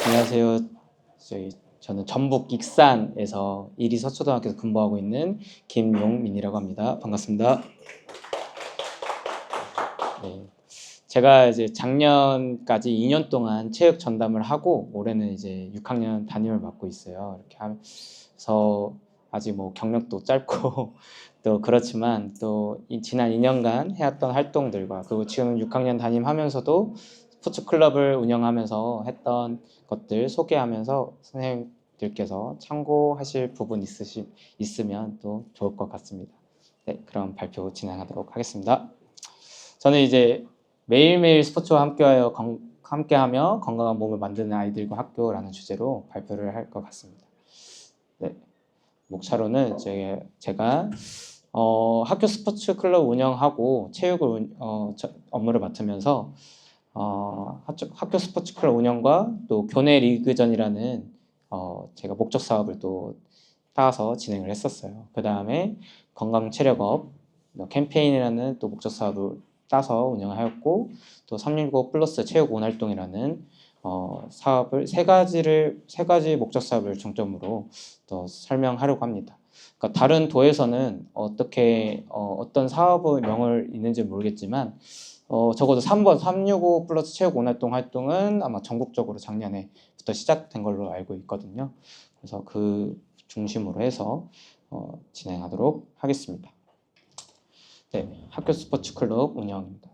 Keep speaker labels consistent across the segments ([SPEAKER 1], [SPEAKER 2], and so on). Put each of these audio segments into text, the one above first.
[SPEAKER 1] 안녕하세요. 저는 전북 익산에서 이리서초등학교에서 근무하고 있는 김용민이라고 합니다. 반갑습니다. 네, 제가 이제 작년까지 2년 동안 체육 전담을 하고 올해는 이제 6학년 담임을 맡고 있어요. 이렇게 하면서 아직 뭐 경력도 짧고 또 그렇지만 또 지난 2년간 해왔던 활동들과 그리고 지금 6학년 담임하면서도 스포츠 클럽을 운영하면서 했던 것들 소개하면서 선생님들께서 참고하실 부분 있으면 또 좋을 것 같습니다. 네, 그럼 발표 진행하도록 하겠습니다. 저는 이제 매일매일 스포츠와 함께하며 건강한 몸을 만드는 아이들과 학교라는 주제로 발표를 할 것 같습니다. 네, 목차로는 제가 학교 스포츠 클럽 운영하고 체육을 업무를 맡으면서 학교 스포츠 클럽 운영과 또 교내 리그전이라는 제가 목적 사업을 또 따서 진행을 했었어요. 그 다음에 건강 체력업 캠페인이라는 또 목적 사업을 따서 운영하였고 또 365 플러스 체육 온활동이라는 사업을 세 가지 목적 사업을 중점으로 또 설명하려고 합니다. 그러니까 다른 도에서는 어떤 사업의 명을 있는지 모르겠지만 적어도 3번 365 플러스 체육 온활동 활동은 아마 전국적으로 작년에부터 시작된 걸로 알고 있거든요. 그래서 그 중심으로 해서 진행하도록 하겠습니다. 네, 학교 스포츠 클럽 운영입니다.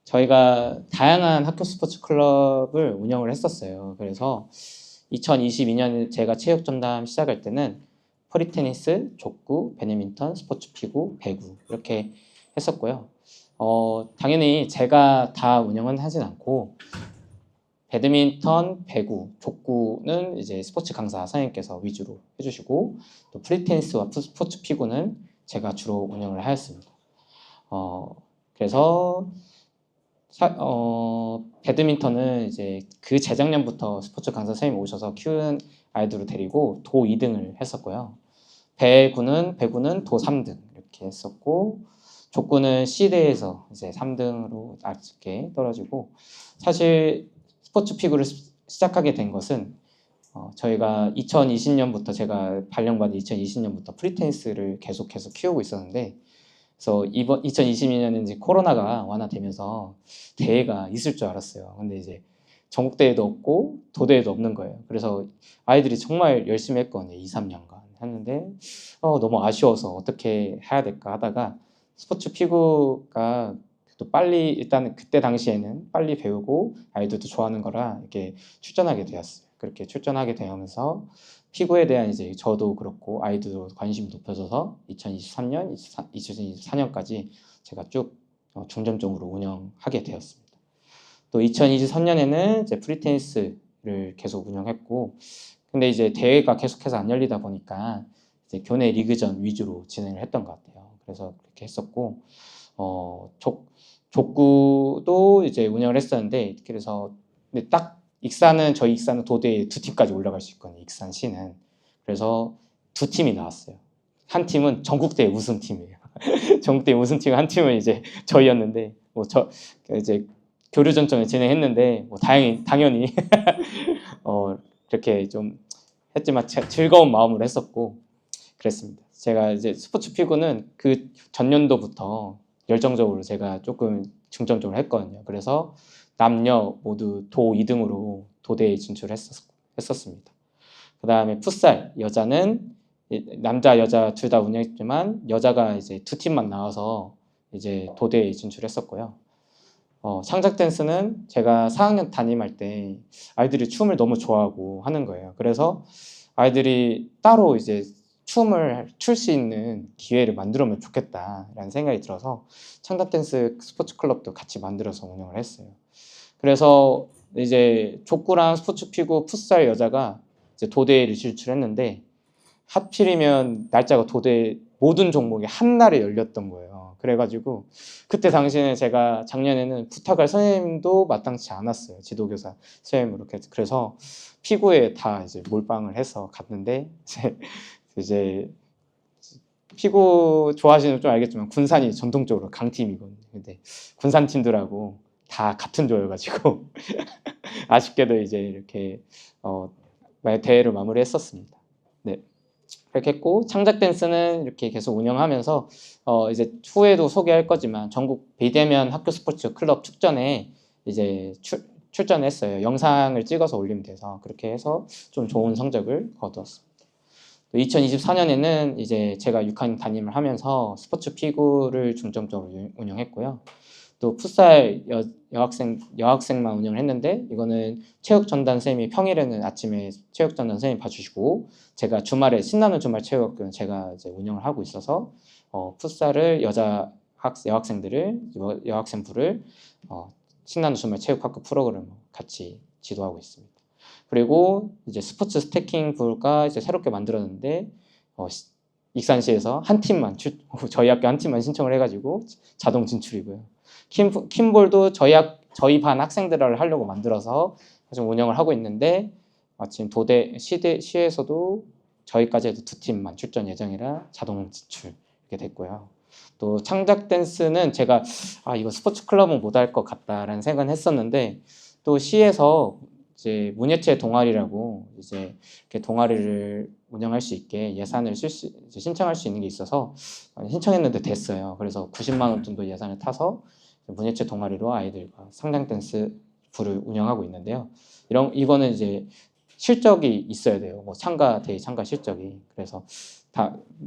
[SPEAKER 1] 저희가 다양한 학교 스포츠 클럽을 운영을 했었어요. 그래서 2022년 제가 체육 전담 시작할 때는 프리테니스, 족구, 배드민턴, 스포츠 피구, 배구 이렇게 했었고요. 당연히 제가 다 운영은 하진 않고 배드민턴, 배구, 족구는 이제 스포츠 강사 선생님께서 위주로 해주시고 또 프리테니스와 스포츠 피구는 제가 주로 운영을 하였습니다. 그래서 배드민턴은 이제 그 재작년부터 스포츠 강사 선생님 오셔서 키운 아이들을 데리고 도 2등을 했었고요. 배구는 도 3등 이렇게 했었고 족구는 C대에서 이제 3등으로 아쉽게 떨어지고 사실 스포츠 피구를 시작하게 된 것은 저희가 2020년부터 제가 발령받은 2020년부터 프리테니스를 계속해서 키우고 있었는데 그래서 이번 2022년에 이제 코로나가 완화되면서 대회가 있을 줄 알았어요. 근데 이제 전국 대회도 없고 도대회도 없는 거예요. 그래서 아이들이 정말 열심히 했거든요. 2, 3년간 했는데 너무 아쉬워서 어떻게 해야 될까 하다가 스포츠 피구가 또 빨리 일단 그때 당시에는 빨리 배우고 아이들도 좋아하는 거라 이렇게 출전하게 되었어요. 그렇게 출전하게 되면서 피구에 대한 이제 저도 그렇고 아이들도 관심이 높아져서 2023년, 2024년까지 제가 쭉 중점적으로 운영하게 되었습니다. 또 2023년에는 이제 프리테니스를 계속 운영했고, 근데 이제 대회가 계속해서 안 열리다 보니까 이제 교내 리그전 위주로 진행을 했던 것 같아요. 그래서 그렇게 했었고, 족구도 이제 운영을 했었는데, 그래서 근데 딱 저희 익산은 도대에 2팀까지 올라갈 수 있거든요. 익산시는. 그래서 2팀이 나왔어요. 한 팀은 전국대회 우승팀이에요. 전국대회 우승팀 한 팀은 이제 저희였는데 이제 교류 전점을 진행했는데 당연히 그렇게 좀 했지만 즐거운 마음으로 했었고 그랬습니다. 제가 이제 스포츠 피구는 그 전년도부터 열정적으로 제가 조금 중점적으로 했거든요. 그래서 남녀 모두 도 2등으로 도대에 진출했었습니다. 그 다음에 풋살 여자는 남자 여자 둘 다 운영했지만 여자가 이제 2팀만 나와서 이제 도대에 진출했었고요. 창작 댄스는 제가 4학년 담임할 때 아이들이 춤을 너무 좋아하고 하는 거예요. 그래서 아이들이 따로 이제 춤을 출 수 있는 기회를 만들면 좋겠다라는 생각이 들어서 창작 댄스 스포츠 클럽도 같이 만들어서 운영을 했어요. 그래서 이제 족구랑 스포츠 피구 풋살 여자가 이제 도대회를 진출했는데 하필이면 날짜가 도대 모든 종목이 한 날에 열렸던 거예요. 그래가지고 그때 당시에는 제가 작년에는 부탁할 선생님도 마땅치 않았어요. 지도교사 선생님으로. 그래서 피구에 다 이제 몰빵을 해서 갔는데 이제 피구 좋아하시는 분 좀 알겠지만 군산이 전통적으로 강팀이거든요. 근데 군산 팀들하고 다 같은 조여가지고 아쉽게도 이제 이렇게 대회를 마무리했었습니다. 네. 그렇게 했고 창작 댄스는 이렇게 계속 운영하면서 이제 후에도 소개할 거지만 전국 비대면 학교 스포츠 클럽 축전에 이제 출전했어요. 영상을 찍어서 올리면 돼서 그렇게 해서 좀 좋은 성적을 거두었습니다. 2024년에는 이제 제가 6학년 담임을 하면서 스포츠 피구를 중점적으로 운영했고요. 또 풋살 여학생만 운영을 했는데 이거는 체육 전담 선생님이 평일에는 아침에 체육 전담 선생님 봐주시고 제가 주말에 신나는 주말 체육학교는 제가 이제 운영을 하고 있어서 풋살을 여학생부를 신나는 주말 체육학교 프로그램 같이 지도하고 있습니다. 그리고 이제 스포츠 스태킹 부가 이제 새롭게 만들었는데 익산시에서 한 팀만 저희 학교 한 팀만 신청을 해가지고 자동 진출이고요. 킴볼도 저희 반 학생들을 하려고 만들어서 좀 운영을 하고 있는데 마침 시에서도 저희까지 해도 2팀만 출전 예정이라 자동 진출 이렇게 됐고요. 또 창작 댄스는 제가 이거 스포츠 클럽은 못할 것 같다라는 생각은 했었는데 또 시에서 이제 문예체 동아리라고 이제 이렇게 동아리를 운영할 수 있게 예산을 신청할 수 있는 게 있어서 신청했는데 됐어요. 그래서 90만 원 정도 예산을 타서 문예체 동아리로 아이들과 상장 댄스 부를 운영하고 있는데요. 이거는 이제 실적이 있어야 돼요. 뭐 대회 참가 실적이. 그래서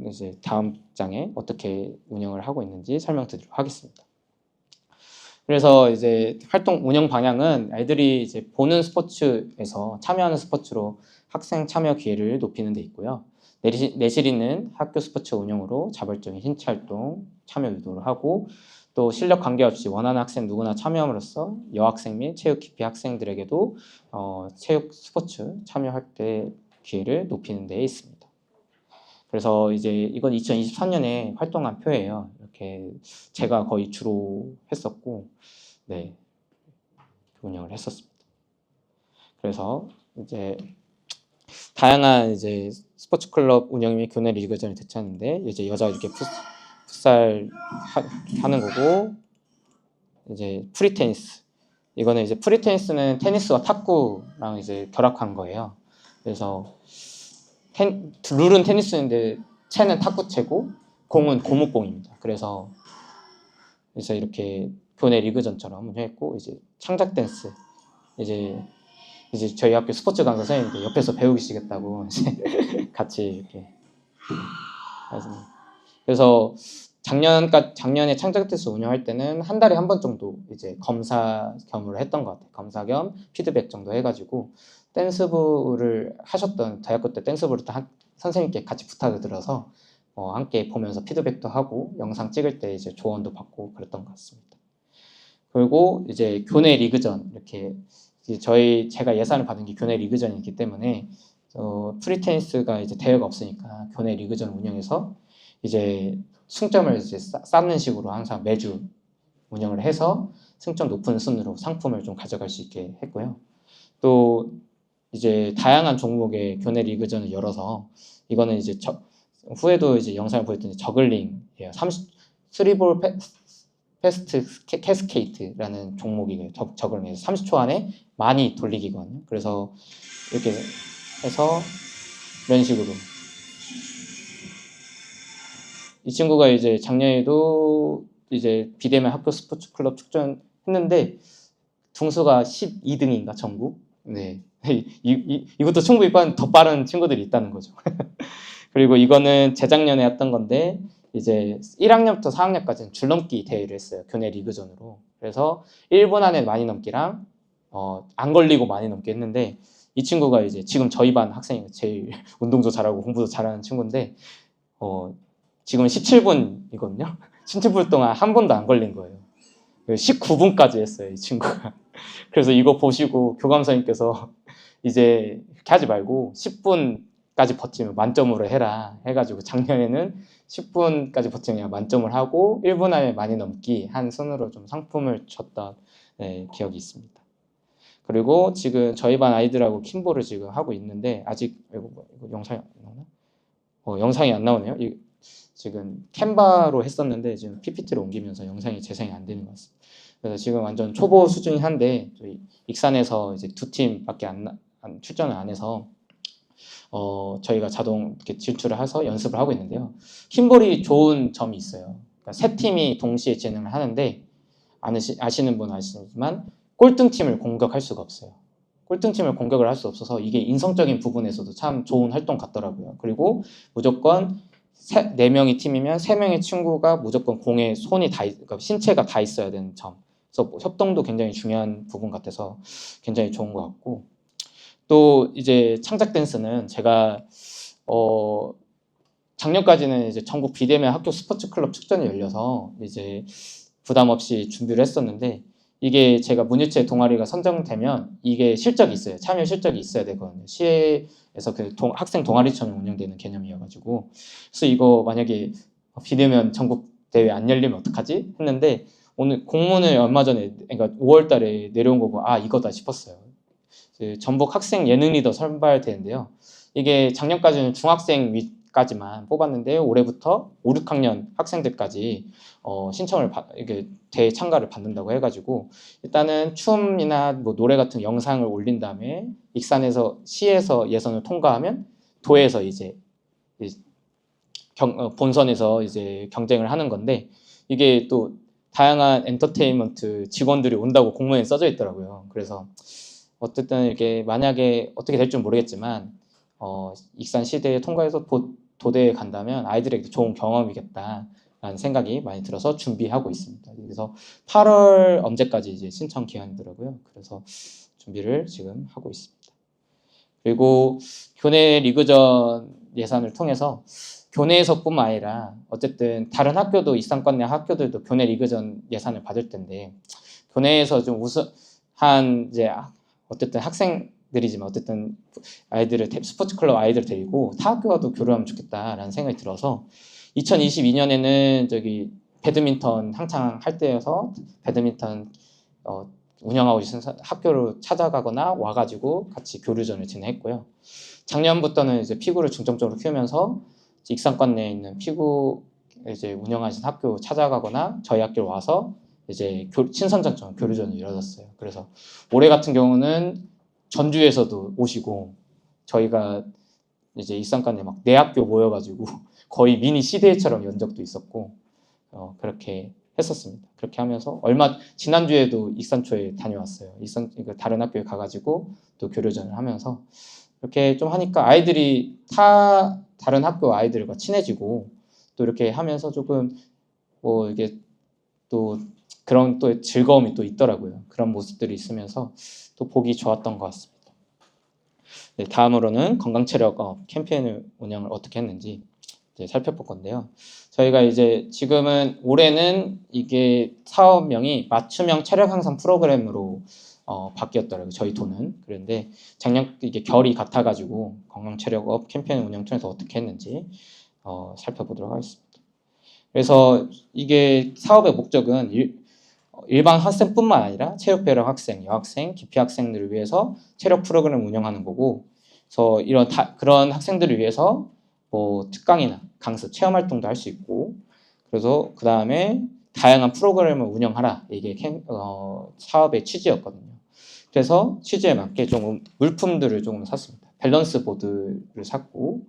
[SPEAKER 1] 이제 다음 장에 어떻게 운영을 하고 있는지 설명드리도록 하겠습니다. 그래서 이제 운영 방향은 아이들이 이제 보는 스포츠에서 참여하는 스포츠로 학생 참여 기회를 높이는 데 있고요. 내실 있는 학교 스포츠 운영으로 자발적인 신체 활동 참여 유도를 하고 또 실력 관계없이 원하는 학생 누구나 참여함으로써 여학생 및 체육 기피 학생들에게도 체육 스포츠 참여할 때 기회를 높이는 데 있습니다. 그래서 이제 이건 2023년에 활동한 표예요. 이렇게 제가 거의 주로 했었고, 네, 운영을 했었습니다. 그래서 이제 다양한 이제 스포츠 클럽 운영 및 교내 리그전을 대체하는데 이제 여자 이렇게 풋살 하는 거고 이제 프리테니스 이거는 이제 프리테니스는 테니스와 탁구랑 이제 결합한 거예요. 그래서 룰은 테니스인데 채는 탁구채고 공은 고무공입니다. 그래서 이렇게 교내 리그전처럼 운영했고 이제 창작 댄스 이제 저희 학교 스포츠 강사 선생님들 옆에서 배우시겠다고 이제 같이 이렇게 그래서 작년에 창작 댄스 운영할 때는 한 달에 한 번 정도 이제 검사 겸으로 했던 것 같아요. 검사 겸 피드백 정도 해가지고 댄스부를 하셨던 대학교 때 댄스부를 선생님께 같이 부탁을 드려서 함께 보면서 피드백도 하고 영상 찍을 때 이제 조언도 받고 그랬던 것 같습니다. 그리고 이제 교내 리그전 이렇게 제가 예산을 받은 게 교내 리그전이기 때문에 프리테니스가 이제 대회가 없으니까 교내 리그전 운영해서 이제 승점을 이제 쌓는 식으로 항상 매주 운영을 해서 승점 높은 순으로 상품을 좀 가져갈 수 있게 했고요. 또 이제 다양한 종목의 교내 리그전을 열어서 이거는 이제 후에도 이제 영상을 보였더니 저글링이에요. 3볼 패스트 캐스케이트라는 종목이에요. 저글링에서 30초 안에 많이 돌리기거든요. 그래서 이렇게 해서 이런 식으로 이 친구가 이제 작년에도 이제 비대면 학교 스포츠 클럽 축전했는데 등수가 12등인가 전국. 네. 이것도 충분히 더 빠른 친구들이 있다는 거죠. 그리고 이거는 재작년에 했던 건데 이제 1학년부터 4학년까지는 줄넘기 대회를 했어요. 교내 리그전으로. 그래서 1분 안에 많이 넘기랑 안 걸리고 많이 넘기 했는데 이 친구가 이제 지금 저희 반 학생이 제일 운동도 잘하고 공부도 잘하는 친구인데 지금 17분이거든요. 17분 동안 한 번도 안 걸린 거예요. 19분까지 했어요, 이 친구가. 그래서 이거 보시고 교감선생님께서 이제 그렇게 하지 말고 10분까지 버티면 만점으로 해라 해가지고 작년에는 10분까지 버티면 만점을 하고 1분 안에 많이 넘기 한 순으로 좀 상품을 줬던 기억이 있습니다. 그리고 지금 저희 반 아이들하고 킴볼을 지금 하고 있는데 아직 이거 영상이 안 나오나? 영상이 안 나오네요. 지금 캔바로 했었는데 지금 PPT로 옮기면서 영상이 재생이 안 되는 것 같습니다. 그래서 지금 완전 초보 수준이 한데 저희 익산에서 이제 2팀밖에 출전을 안 해서 저희가 자동 이렇게 질주를 해서 연습을 하고 있는데요. 킴볼이 좋은 점이 있어요. 그러니까 세 팀이 동시에 진행을 하는데 아시는 분 아시지만 꼴등팀을 공격할 수가 없어요. 꼴등팀을 공격을 할 수 없어서 이게 인성적인 부분에서도 참 좋은 활동 같더라고요. 그리고 무조건 4명이 팀이면 3명의 친구가 무조건 공에 손이 그러니까 신체가 다 있어야 되는 점. 그래서 협동도 굉장히 중요한 부분 같아서 굉장히 좋은 것 같고, 또 이제 창작 댄스는 제가 작년까지는 이제 전국 비대면 학교 스포츠 클럽 축전이 열려서 이제 부담 없이 준비를 했었는데, 이게 제가 문유체 동아리가 선정되면 이게 실적이 있어요. 참여 실적이 있어야 되거든요. 시에서 그 학생 동아리처럼 운영되는 개념이어가지고, 그래서 이거 만약에 비대면 전국 대회 안 열리면 어떡하지? 했는데 오늘 공문을 얼마 전에, 그러니까 5월달에 내려온 거고 이거다 싶었어요. 전북 학생 예능 리더 선발되는데요. 이게 작년까지는 중학생 위까지만 뽑았는데 올해부터 5, 6학년 학생들까지 신청을 이게 대회 참가를 받는다고 해가지고, 일단은 춤이나 뭐 노래 같은 영상을 올린 다음에 익산에서 시에서 예선을 통과하면 도에서 이제 본선에서 이제 경쟁을 하는 건데, 이게 또 다양한 엔터테인먼트 직원들이 온다고 공문에 써져 있더라고요. 그래서 어쨌든 이게 만약에 어떻게 될지 모르겠지만 익산 시대에 통과해서 도대에 간다면 아이들에게 좋은 경험이겠다라는 생각이 많이 들어서 준비하고 있습니다. 그래서 8월 언제까지 이제 신청 기한이더라고요. 그래서 준비를 지금 하고 있습니다. 그리고 교내 리그전 예산을 통해서 교내에서뿐만 아니라 어쨌든 다른 학교도 익산권 내 학교들도 교내 리그전 예산을 받을 텐데, 교내에서 좀 우수한 이제 어쨌든 학생들이지만 어쨌든 아이들을 스포츠 클럽 아이들 데리고 타 학교와도 교류하면 좋겠다라는 생각이 들어서 2022년에는 저기 배드민턴 한창 할 때여서 배드민턴 운영하고 있는 학교를 찾아가거나 와가지고 같이 교류전을 진행했고요. 작년부터는 이제 피구를 중점적으로 키우면서 익산권 내에 있는 피구 이제 운영하신 학교 찾아가거나 저희 학교로 와서 이제 친선전처럼 교류전이 이루어졌어요. 그래서 올해 같은 경우는 전주에서도 오시고, 저희가 이제 익산권에 막 4학교 모여가지고 거의 미니 시대회처럼 연 적도 있었고, 그렇게 했었습니다. 그렇게 하면서 지난주에도 익산초에 다녀왔어요. 다른 학교에 가가지고 또 교류전을 하면서 이렇게 좀 하니까 아이들이 다른 학교 아이들과 친해지고, 또 이렇게 하면서 조금 뭐 이게 또 그런 또 즐거움이 또 있더라고요. 그런 모습들이 있으면서 또 보기 좋았던 것 같습니다. 네, 다음으로는 건강체력 캠페인을 운영을 어떻게 했는지 이제 살펴볼 건데요. 저희가 이제 지금은 올해는 이게 사업명이 맞춤형 체력 향상 프로그램으로 바뀌었더라고요. 저희 도는. 그런데 작년 이게 결이 같아가지고 건강체력업 캠페인 운영 통해서 어떻게 했는지 살펴보도록 하겠습니다. 그래서 이게 사업의 목적은 일반 학생뿐만 아니라 체력배려 학생, 여학생, 기피 학생들을 위해서 체력 프로그램을 운영하는 거고, 그래서 그런 학생들을 위해서 뭐 특강이나 강습, 체험 활동도 할 수 있고, 그래서 그 다음에 다양한 프로그램을 운영하라, 이게 사업의 취지였거든요. 그래서 취지에 맞게 조금 물품들을 조금 샀습니다. 밸런스 보드를 샀고,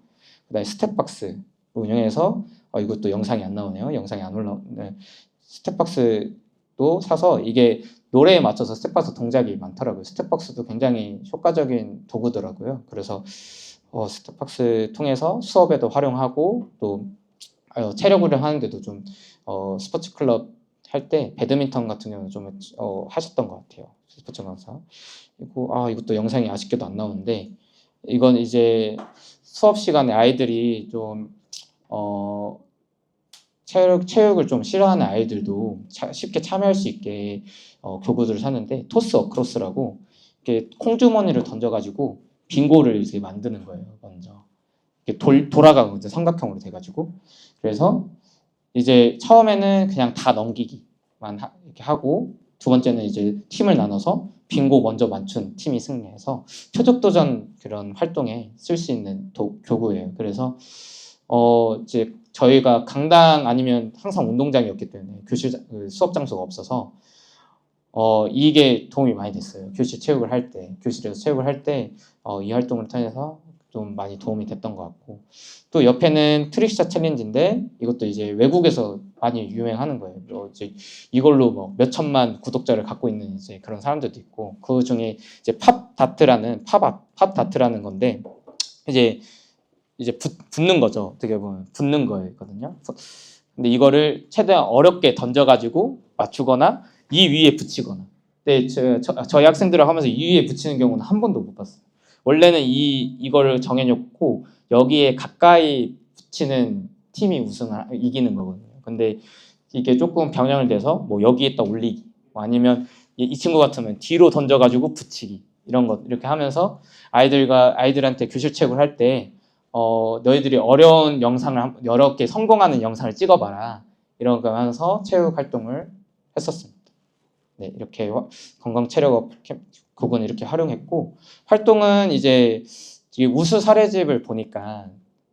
[SPEAKER 1] 그다음에 스텝박스 운영해서 이것도 영상이 안 나오네요. 영상이 안 올라오네. 스텝박스도 사서 이게 노래에 맞춰서 스텝박스 동작이 많더라고요. 스텝박스도 굉장히 효과적인 도구더라고요. 그래서 스텝박스 통해서 수업에도 활용하고, 또 체력 훈련하는데도 좀 스포츠 클럽 할 때 배드민턴 같은 경우는 좀 하셨던 것 같아요. 스포츠 강사. 그리고 이것도 영상이 아쉽게도 안 나오는데, 이건 이제 수업 시간에 아이들이 좀 체육을 좀 싫어하는 아이들도 쉽게 참여할 수 있게 교구들을 샀는데, 토스 어크로스라고 이렇게 콩주머니를 던져가지고 빙고를 이제 만드는 거예요. 먼저 이렇게 돌아가고 이제 삼각형으로 돼가지고, 그래서 이제 처음에는 그냥 다 넘기기만 이렇게 하고, 두 번째는 이제 팀을 나눠서 빙고 먼저 맞춘 팀이 승리해서 표적 도전 그런 활동에 쓸 수 있는 교구예요. 그래서 이제 저희가 강당 아니면 항상 운동장이었기 때문에 그 수업 장소가 없어서 이게 도움이 많이 됐어요. 교실에서 체육을 할 때 이 활동을 통해서 좀 많이 도움이 됐던 것 같고, 또 옆에는 트릭샷 챌린지인데 이것도 이제 외국에서 많이 유행하는 거예요. 이제 이걸로 뭐 몇 천만 구독자를 갖고 있는 이제 그런 사람들도 있고, 그 중에 이제 팝 다트라는 건데 이제 붙는 거죠. 어떻게 보면 붙는 거거든요. 근데 이거를 최대한 어렵게 던져가지고 맞추거나 이 위에 붙이거나. 근데 저희 학생들을 하면서 이 위에 붙이는 경우는 한 번도 못 봤어요. 원래는 이거를 정해놓고 여기에 가까이 붙이는 팀이 이기는 거거든요. 근데 이게 조금 변형을 돼서 뭐 여기에다 올리기, 뭐 아니면 이 친구 같으면 뒤로 던져가지고 붙이기, 이런 것 이렇게 하면서 아이들한테 교실 체육을 할 때 너희들이 어려운 영상을 여러 개 성공하는 영상을 찍어봐라, 이런 거 하면서 체육 활동을 했었습니다. 네, 이렇게 건강 체력업 국은 이렇게 활용했고, 활동은 이제 우수 사례집을 보니까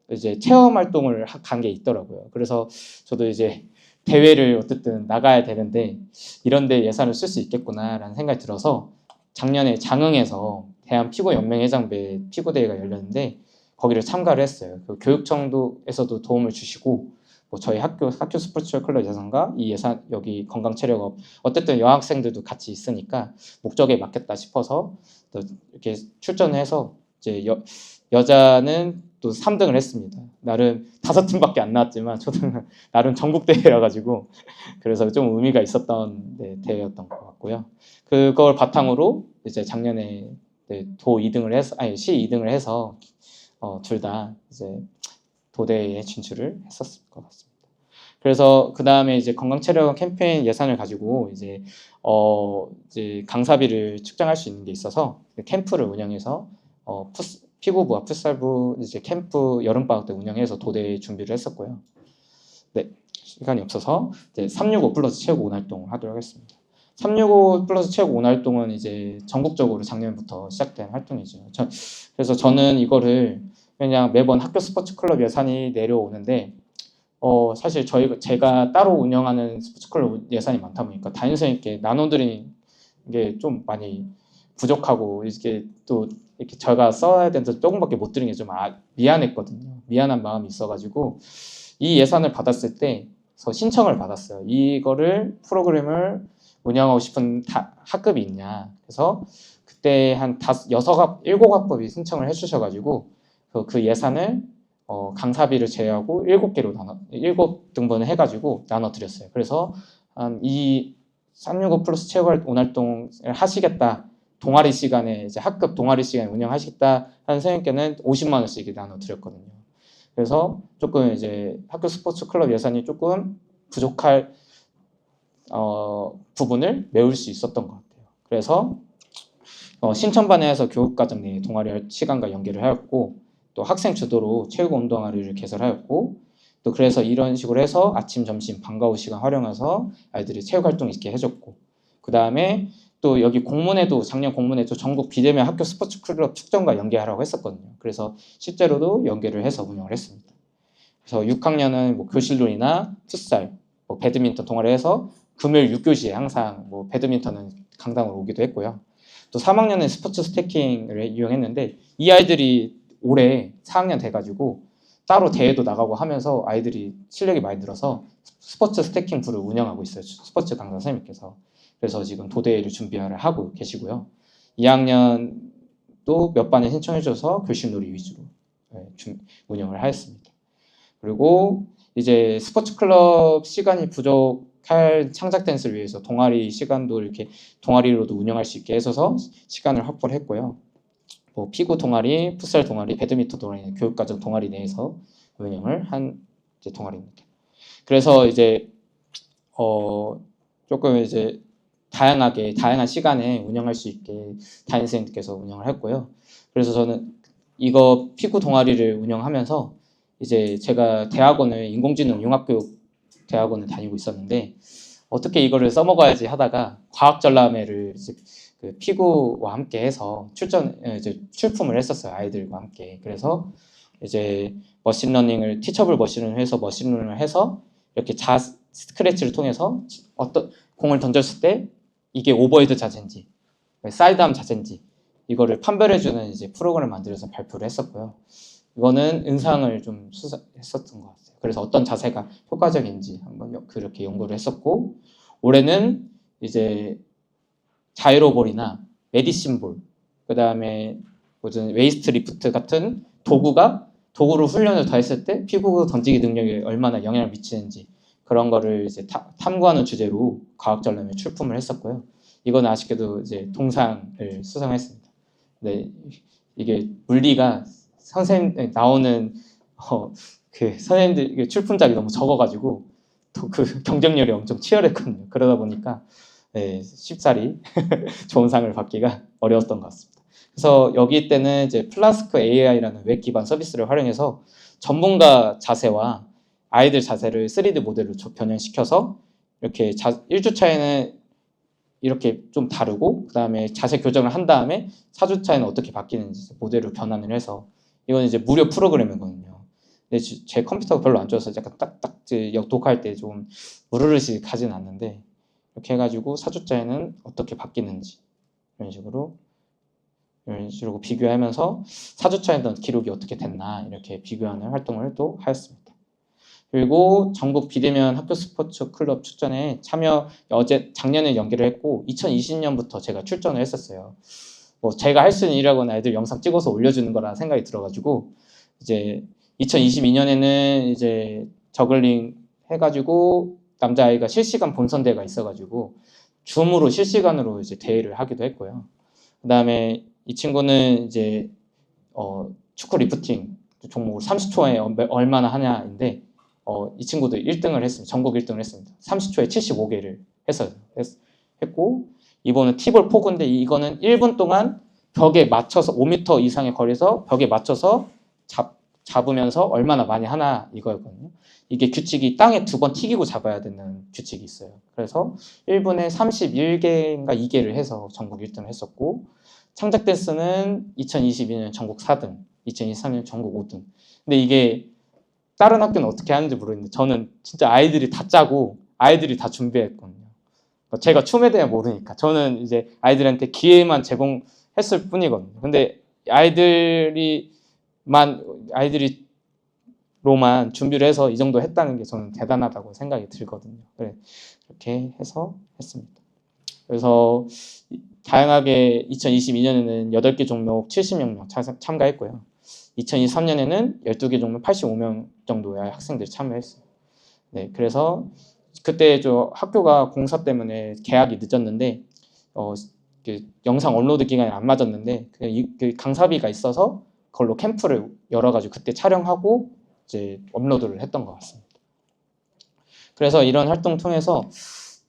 [SPEAKER 1] 이제 체험 활동을 간 게 있더라고요. 그래서 저도 이제 대회를 어쨌든 나가야 되는데 이런데 예산을 쓸 수 있겠구나라는 생각이 들어서 작년에 장흥에서 대한피구연맹회장배 피구대회가 열렸는데 거기를 참가를 했어요. 그 교육청에서도 도움을 주시고, 뭐 저희 학교 스포츠 클럽 예산과 이 예산 여기 건강 체력업, 어쨌든 여학생들도 같이 있으니까 목적에 맞겠다 싶어서 또 이렇게 출전을 해서 이제 여자는 또 3등을 했습니다. 나름 5팀밖에 안 나왔지만 초등 나름 전국 대회라 가지고 그래서 좀 의미가 있었던 대회였던 것 같고요. 그걸 바탕으로 이제 작년에 도 2등을 해서 시 2등을 해서 둘 다 이제 도대에 진출을 했었을 것 같습니다. 그래서 그 다음에 이제 건강 체력 캠페인 예산을 가지고 이제 강사비를 측정할 수 있는 게 있어서 캠프를 운영해서 피구부와 풋살부 이제 캠프 여름방학 때 운영해서 도대 준비를 했었고요. 네, 시간이 없어서 이제 365 플러스 체육 온 활동을 하도록 하겠습니다. 365 플러스 체육 온 활동은 이제 전국적으로 작년부터 시작된 활동이죠. 그래서 저는 이거를 그냥 매번 학교 스포츠 클럽 예산이 내려오는데 사실 제가 따로 운영하는 스포츠 클럽 예산이 많다 보니까 담임선생님께 나눠드리는 게 좀 많이 부족하고, 이게 또 이렇게 제가 써야 돼서 조금밖에 못 드린 게 좀 미안했거든요. 미안한 마음이 있어가지고 이 예산을 받았을 때 신청을 받았어요. 이거를 프로그램을 운영하고 싶은 학급이 있냐. 그래서 그때 한 7학급이 신청을 해주셔가지고 그 예산을 강사비를 제외하고 7등분을 해가지고 나눠드렸어요. 그래서 이 365 플러스 체육 온 활동을 하시겠다, 동아리 시간에 이제 학급 동아리 시간에 운영하시겠다 하는 선생님께는 50만 원씩 나눠드렸거든요. 그래서 조금 이제 학교 스포츠 클럽 예산이 조금 부족할 부분을 메울 수 있었던 것 같아요. 그래서 신천반에서 교육과정 내 동아리 시간과 연계를 하였고, 또 학생 주도로 체육운 동아리를 개설하였고, 또 그래서 이런 식으로 해서 아침, 점심, 방과 후 시간 활용해서 아이들이 체육 활동 있게 해줬고, 그 다음에 또 여기 작년 공문에도 전국 비대면 학교 스포츠 클럽 축전과 연계하라고 했었거든요. 그래서 실제로도 연계를 해서 운영을 했습니다. 그래서 6학년은 뭐 교실놀이나 풋살, 뭐 배드민턴 동아리 해서 금요일 6교시에 항상 뭐 배드민턴은 강당으로 오기도 했고요. 또 3학년은 스포츠 스태킹을 이용했는데 이 아이들이 올해 4학년 돼가지고 따로 대회도 나가고 하면서 아이들이 실력이 많이 늘어서 스포츠 스태킹 부를 운영하고 있어요. 스포츠 강사 선생님께서. 그래서 지금 도대회를 준비를 하고 계시고요. 2학년도 몇 반에 신청해줘서 교실놀이 위주로 운영을 하였습니다. 그리고 이제 스포츠 클럽 시간이 부족할 창작 댄스를 위해서 동아리 시간도 이렇게 동아리로도 운영할 수 있게 해서 시간을 확보를 했고요. 뭐 피구 동아리, 풋살 동아리, 배드민턴 동아리, 교육과정 동아리 내에서 운영을 한 이제 동아리입니다. 그래서 이제 조금 이제 다양한 시간에 운영할 수 있게 담임 선생님께서 운영을 했고요. 그래서 저는 이거 피구 동아리를 운영하면서 이제 제가 대학원을 인공지능 융합교육 대학원을 다니고 있었는데 어떻게 이거를 써먹어야지 하다가 과학전람회를 그 피구와 함께 해서 출품을 했었어요. 아이들과 함께. 그래서 이제 머신러닝을 티처블 머신러닝을 해서 머신러닝을 해서 이렇게 스크래치를 통해서 어떤 공을 던졌을 때 이게 오버헤드 자세인지 사이드암 자세인지 이거를 판별해주는 이제 프로그램을 만들어서 발표를 했었고요. 이거는 은상을 좀 했었던 것 같아요. 그래서 어떤 자세가 효과적인지 한번 그렇게 연구를 했었고, 올해는 이제 자이로볼이나 메디신볼, 그 다음에 무슨 웨이스트 리프트 같은 도구로 훈련을 더 했을 때 피구 던지기 능력에 얼마나 영향을 미치는지 그런 거를 이제 탐구하는 주제로 과학전람회 출품을 했었고요. 이건 아쉽게도 이제 동상을 수상했습니다. 네, 이게 물리가 선생님 나오는 그 선생님들 출품작이 너무 적어가지고 또 그 경쟁률이 엄청 치열했거든요. 그러다 보니까 네, 쉽사리 좋은 상을 받기가 어려웠던 것 같습니다. 그래서 여기 때는 이제 플라스크 AI라는 웹 기반 서비스를 활용해서 전문가 자세와 아이들 자세를 3D 모델로 변형시켜서 이렇게 1주차에는 이렇게 좀 다르고 그 다음에 자세 교정을 한 다음에 4주차에는 어떻게 바뀌는지 모델로 변환을 해서 이건 이제 무료 프로그램이거든요. 근데 제 컴퓨터가 별로 안 좋아서 약간 딱딱 독할 때 좀 무르르시 가진 않는데 이렇게 해가지고 4주차에는 어떻게 바뀌는지 이런 식으로 비교하면서 4주차에는 기록이 어떻게 됐나 이렇게 비교하는 활동을 또 하였습니다. 그리고 전국 비대면 학교 스포츠 클럽 출전에 작년에 연계를 했고 2020년부터 제가 출전을 했었어요. 뭐 제가 할 수 있는 일이라고는 애들 영상 찍어서 올려주는 거라는 생각이 들어가지고 이제 2022년에는 이제 저글링 해가지고 남자아이가 실시간 본선대회가 있어가지고 줌으로 실시간으로 이제 대회를 하기도 했고요. 그 다음에 이 친구는 이제 축구 리프팅 종목을 30초에 얼마나 하냐인데 이 친구도 1등을 했습니다. 전국 1등을 했습니다. 30초에 75개를 했고 이번은 티볼 포그인데 이거는 1분 동안 벽에 맞춰서 5m 이상의 거리에서 벽에 맞춰서 잡으면서 얼마나 많이 하나 이거였거든요. 이게 규칙이 땅에 2번 튀기고 잡아야 되는 규칙이 있어요. 그래서 1분에 31개인가 2개를 해서 전국 1등을 했었고 창작 댄스는 2022년 전국 4등, 2023년 전국 5등. 근데 이게 다른 학교는 어떻게 하는지 모르겠는데 저는 진짜 아이들이 다 짜고 아이들이 다 준비했거든요. 제가 춤에 대해 모르니까 저는 이제 아이들한테 기회만 제공했을 뿐이거든요. 근데 아이들이로만 준비를 해서 이 정도 했다는 게 저는 대단하다고 생각이 들거든요. 그렇게 해서 했습니다. 그래서 다양하게 2022년에는 8개 종목 70명 참가했고요. 2023년에는 12개 종목 85명 정도의 학생들이 참여했어요. 네, 그래서 그때 학교가 공사 때문에 개학이 늦었는데 영상 업로드 기간이 안 맞았는데 그 강사비가 있어서 그걸로 캠프를 열어가지고 그때 촬영하고 이제 업로드를 했던 것 같습니다. 그래서 이런 활동 통해서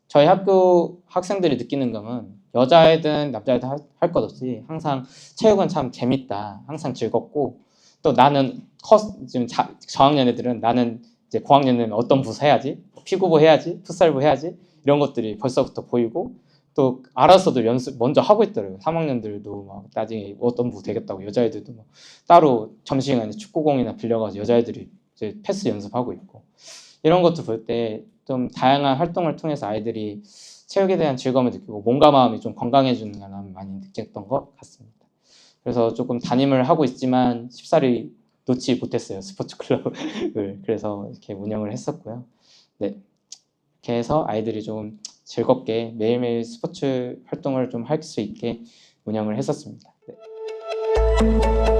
[SPEAKER 1] 저희 학교 학생들이 느끼는 점은 여자애든 남자애든 할 것 없이 항상 체육은 참 재밌다, 항상 즐겁고 또 나는 지금 저학년 애들은 나는 이제 고학년은 어떤 부서 해야지, 피구부 해야지, 풋살부 해야지 이런 것들이 벌써부터 보이고 또 알아서도 연습 먼저 하고 있더라고요. 3학년들도 막 나중에 어떤 부 되겠다고 여자애들도 막 따로 점심시간에 축구공이나 빌려가서 여자애들이 이제 패스 연습하고 있고 이런 것도 볼 때 좀 다양한 활동을 통해서 아이들이 체육에 대한 즐거움을 느끼고 몸과 마음이 좀 건강해지는 걸 많이 느꼈던 것 같습니다. 그래서 조금 담임을 하고 있지만 쉽사리 놓지 못했어요. 스포츠 클럽을. 그래서 이렇게 운영을 했었고요. 네, 이렇게 해서 아이들이 좀 즐겁게 매일매일 스포츠 활동을 좀 할 수 있게 운영을 했었습니다. 네.